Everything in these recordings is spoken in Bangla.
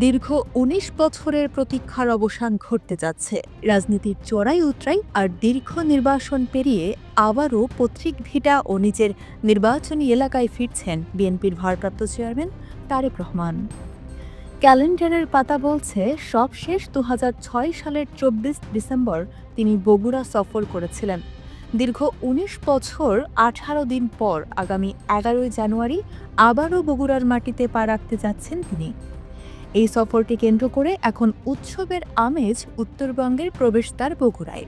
দীর্ঘ ১৯ বছরের প্রতীক্ষার অবসান ঘটতে যাচ্ছে। রাজনীতির চড়াই উতরাই আর দীর্ঘ নির্বাসন পেরিয়ে আবারও পৈতৃক ভিটা ও নিজের নির্বাচনী এলাকায় ফিরছেন বিএনপির ভারপ্রাপ্ত চেয়ারম্যান তারেক রহমান। ক্যালেন্ডারের পাতা বলছে সব শেষ ২০০৬ সালের ২৪ ডিসেম্বর তিনি বগুড়া সফর করেছিলেন। দীর্ঘ ১৯ বছর ১৮ দিন পর আগামী ১১ জানুয়ারি আবারও বগুড়ার মাটিতে পা রাখতে যাচ্ছেন তিনি। এই সফরকে কেন্দ্র করে এখন উৎসবের আমেজ উত্তরবঙ্গের প্রবেশদ্বার বগুড়ায়।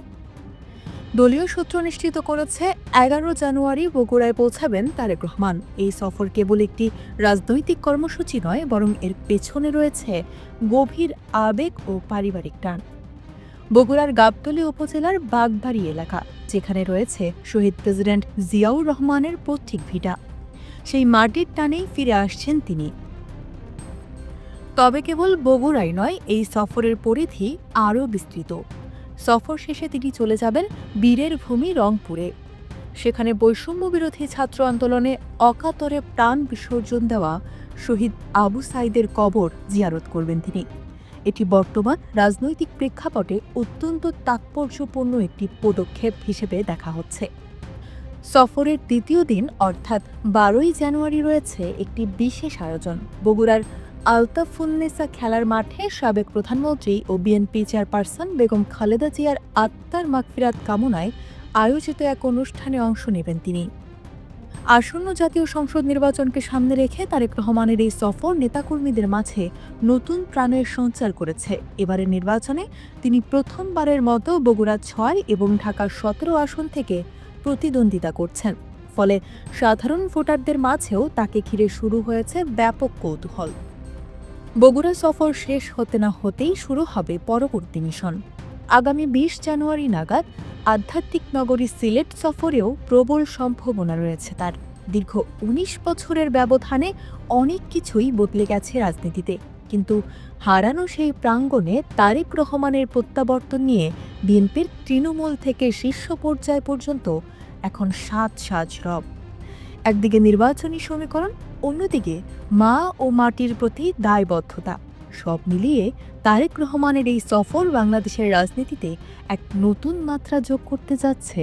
দলীয় সূত্র নিশ্চিত করেছে ১১ জানুয়ারি বগুড়ায় পৌঁছাবেন তারেক রহমান। এই সফর কেবল একটি রাজনৈতিক কর্মসূচি নয়, বরং এর পেছনে রয়েছে গভীর আবেগ ও পারিবারিক টান। বগুড়ার গাবতলী উপজেলার বাগবাড়ি এলাকা, যেখানে রয়েছে শহীদ প্রেসিডেন্ট জিয়াউর রহমানের পৈতৃক ভিটা, সেই মাটির টানেই ফিরে আসছেন তিনি। তবে কেবল বগুড়াই নয়, এই সফরের পরিধি আরও বিস্তৃত। সফর শেষে তিনি চলে যাবেন বীরের ভূমি রংপুরে। সেখানে বৈষম্য বিরোধী ছাত্র আন্দোলনে অকাতরে প্রাণ বিসর্জন দেওয়া শহীদ আবু সাইদের কবর জিয়ারত করবেন তিনি। এটি বর্তমান রাজনৈতিক প্রেক্ষাপটে অত্যন্ত তাৎপর্যপূর্ণ একটি পদক্ষেপ হিসেবে দেখা হচ্ছে। সফরের দ্বিতীয় দিন অর্থাৎ ১২ জানুয়ারি রয়েছে একটি বিশেষ আয়োজন। বগুড়ার আলতাফুন্নেসা খেলার মাঠে সাবেক প্রধানমন্ত্রী ও বিএনপি চেয়ারপারসন বেগম খালেদা জিয়ার আত্মার মাগফিরাত কামনায় আয়োজিত এক অনুষ্ঠানে অংশ নেবেন তিনি। আসন্ন জাতীয় সংসদ নির্বাচনকে সামনে রেখে তারেক রহমানের এই সফর নেতাকর্মীদের মাঝে নতুন প্রাণের সঞ্চার করেছে। এবারের নির্বাচনে তিনি প্রথমবারের মতো বগুড়া ৬ এবং ঢাকা ১৭ আসন থেকে প্রতিদ্বন্দ্বিতা করছেন। ফলে সাধারণ ভোটারদের মাঝেও তাকে ঘিরে শুরু হয়েছে ব্যাপক কৌতূহল। বগুড়া সফর শেষ হতে না হতেই শুরু হবে পরবর্তী মিশন। আগামী ২০ জানুয়ারি নাগাদ আধ্যাত্মিক নগরী সিলেট সফরেও প্রবল সম্ভাবনা রয়েছে তার। দীর্ঘ ১৯ বছরের ব্যবধানে অনেক কিছুই বদলে গেছে রাজনীতিতে, কিন্তু হারানো সেই প্রাঙ্গণে তারেক রহমানের প্রত্যাবর্তন নিয়ে বিএনপির তৃণমূল থেকে শীর্ষ পর্যায় পর্যন্ত এখন সাজ রব। একদিকে নির্বাচনী সমীকরণ, অন্যদিকে মা ও মাটির প্রতি দায়বদ্ধতা। সব মিলিয়ে তারেক রহমানের এই সফর বাংলাদেশের রাজনীতিতে এক নতুন মাত্রা যোগ করতে যাচ্ছে।